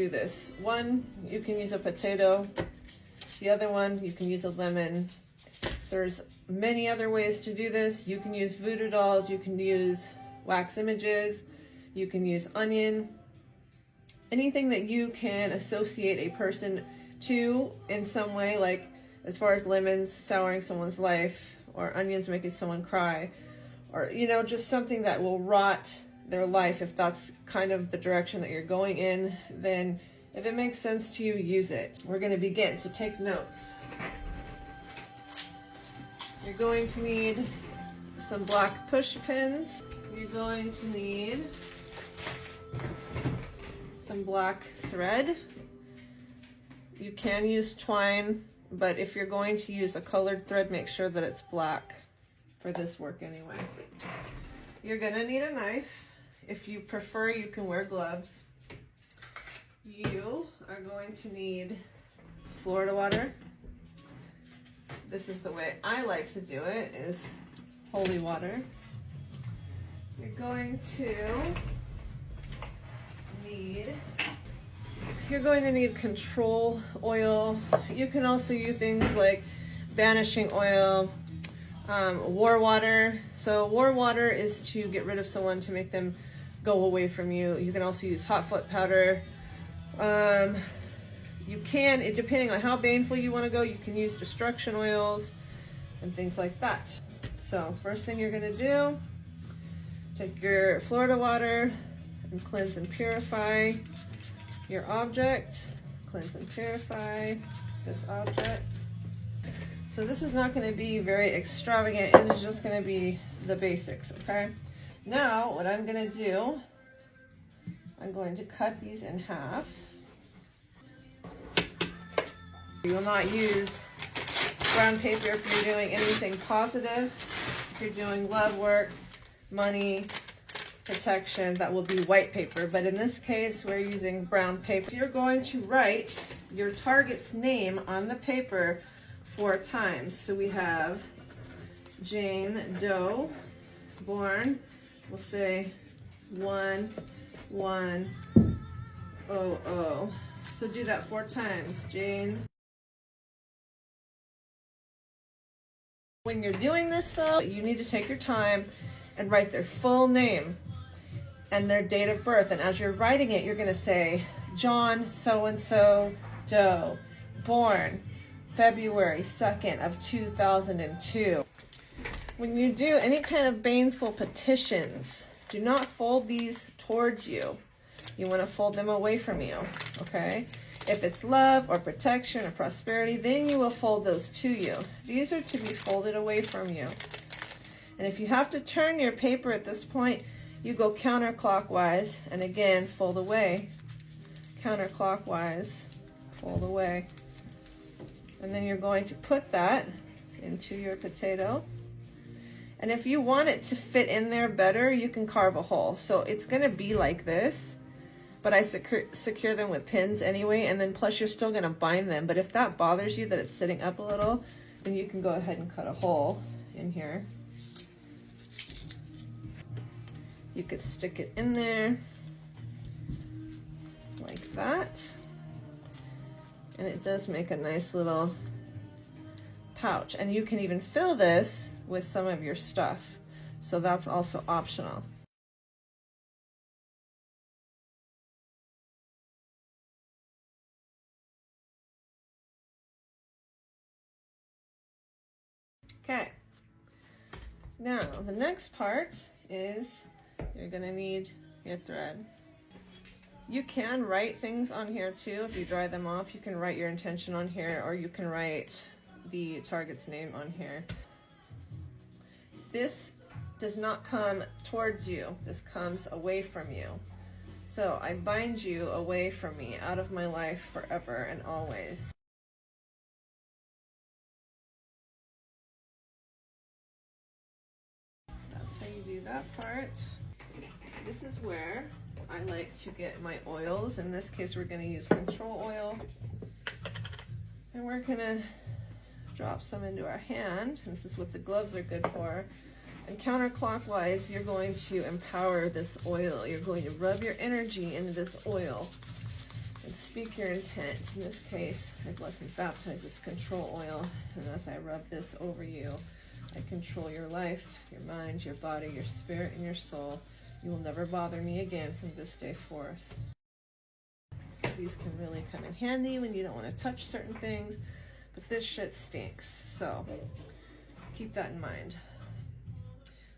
do this. One, you can use a potato. The other one, you can use a lemon. There's many other ways to do this. You can use voodoo dolls, you can use wax images, you can use onion. Anything that you can associate a person to in some way, like as far as lemons souring someone's life, or onions making someone cry, or, you know, just something that will rot their life. If that's kind of the direction that you're going in, then if it makes sense to you, use it. We're going to begin, so take notes. You're going to need some black push pins. You're going to need some black thread. You can use twine, but if you're going to use a colored thread, make sure that it's black for this work anyway. You're gonna need a knife. If you prefer, you can wear gloves. You are going to need Florida water. This is the way I like to do it, is holy water. You're going to need control oil. You can also use things like banishing oil, war water. So war water is to get rid of someone, to make them go away from you. You can also use hot foot powder. You can, depending on how baneful you want to go, you can use destruction oils and things like that. So first thing you're going to do, take your Florida water and cleanse and purify your object. Cleanse and purify this object. So this is not going to be very extravagant. It is just going to be the basics, okay? Now what I'm going to do, I'm going to cut these in half. You will not use brown paper if you're doing anything positive. If you're doing love work, money, protection, that will be white paper. But in this case, we're using brown paper. You're going to write your target's name on the paper 4 times. So we have Jane Doe, born, we'll say 1100. So do that 4 times, Jane. When you're doing this though, you need to take your time and write their full name and their date of birth. And as you're writing it, you're gonna say, John so-and-so Doe, born February 2nd of 2002. When you do any kind of baneful petitions, do not fold these towards you. You wanna fold them away from you, okay? If it's love or protection or prosperity, then you will fold those to you. These are to be folded away from you. And if you have to turn your paper at this point, you go counterclockwise and again, fold away. Counterclockwise, fold away. And then you're going to put that into your potato. And if you want it to fit in there better, you can carve a hole. So it's gonna be like this, but I secure them with pins anyway, and then plus you're still gonna bind them. But if that bothers you, that it's sitting up a little, then you can go ahead and cut a hole in here. You could stick it in there like that. And it does make a nice little pouch. And you can even fill this with some of your stuff. So that's also optional. Okay, now the next part is you're gonna need your thread. You can write things on here too. If you dry them off, you can write your intention on here, or you can write the target's name on here. This does not come towards you. This comes away from you. So I bind you away from me, out of my life forever and always. That's how you do that part. This is where I like to get my oils. In this case, we're going to use control oil. And we're going to drop some into our hand. This is what the gloves are good for. And counterclockwise, you're going to empower this oil. You're going to rub your energy into this oil. And speak your intent. In this case, I bless and baptize this control oil, and as I rub this over you, I control your life, your mind, your body, your spirit, and your soul. You will never bother me again from this day forth. These can really come in handy when you don't want to touch certain things, but this shit stinks, so keep that in mind.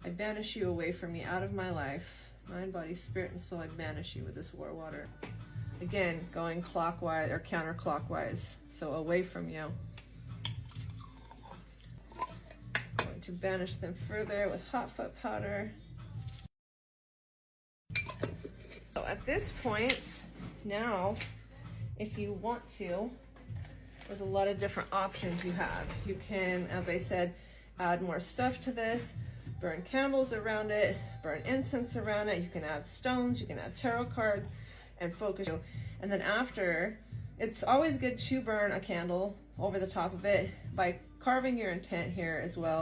I banish you away from me, out of my life. Mind, body, spirit, and soul, I banish you with this war water. Again, going clockwise or counterclockwise, so away from you. Going to banish them further with hot foot powder. So at this point, now, if you want to, there's a lot of different options you have. You can, as I said, add more stuff to this, burn candles around it, burn incense around it. You can add stones, you can add tarot cards, and focus. And then after, it's always good to burn a candle over the top of it by carving your intent here as well.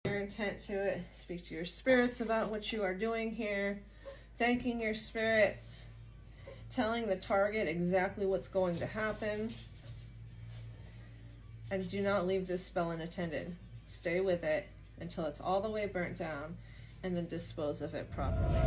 Your intent to it, speak to your spirits about what you are doing here, thanking your spirits, telling the target exactly what's going to happen. And do not leave this spell unattended. Stay with it until it's all the way burnt down, and then dispose of it properly.